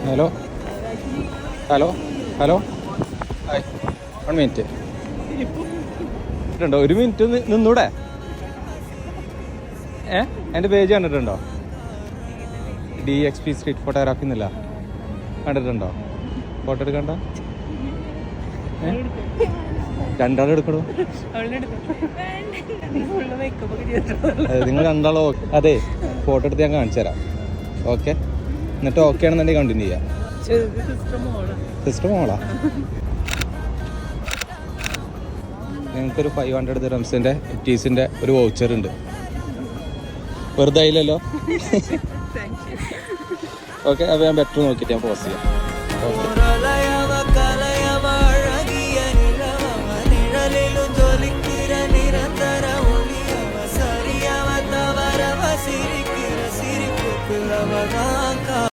Hello hello hello hi 1 minute ണ്ടോ 1 minute നിന്നൂടെ? എൻ്റെ page കണ്ടിട്ടുണ്ടോ? DXP സ്ട്രീറ്റ് ഫോട്ടോഗ്രാഫി എന്നില്ല, കണ്ടിട്ടുണ്ടോ? ഫോട്ടോ എടുക്കണ്ട? രണ്ടാളും എടുക്കണോ? നിങ്ങൾ രണ്ടാളോ? അതെ, ഫോട്ടോ എടുത്ത് ഞാൻ കാണിച്ചു തരാം. ഓക്കെ, എന്നിട്ട് ഓക്കെ ആണെന്നുണ്ടെങ്കിൽ കണ്ടിന്യൂ ചെയ്യാം. സിസ്റ്റർ മോളാ? ഞങ്ങൾക്കൊരു 500 ദിർഹംസിൻ്റെ FTSന്റെ ഒരു വൗച്ചർ ഉണ്ട്. വെറുതെ ആയില്ലല്ലോ. ഓക്കെ, അപ്പോൾ ഞാൻ ബെറ്റർ നോക്കിയിട്ട് ഞാൻ പോസ്റ്റ് ചെയ്യാം. ഓക്കെ.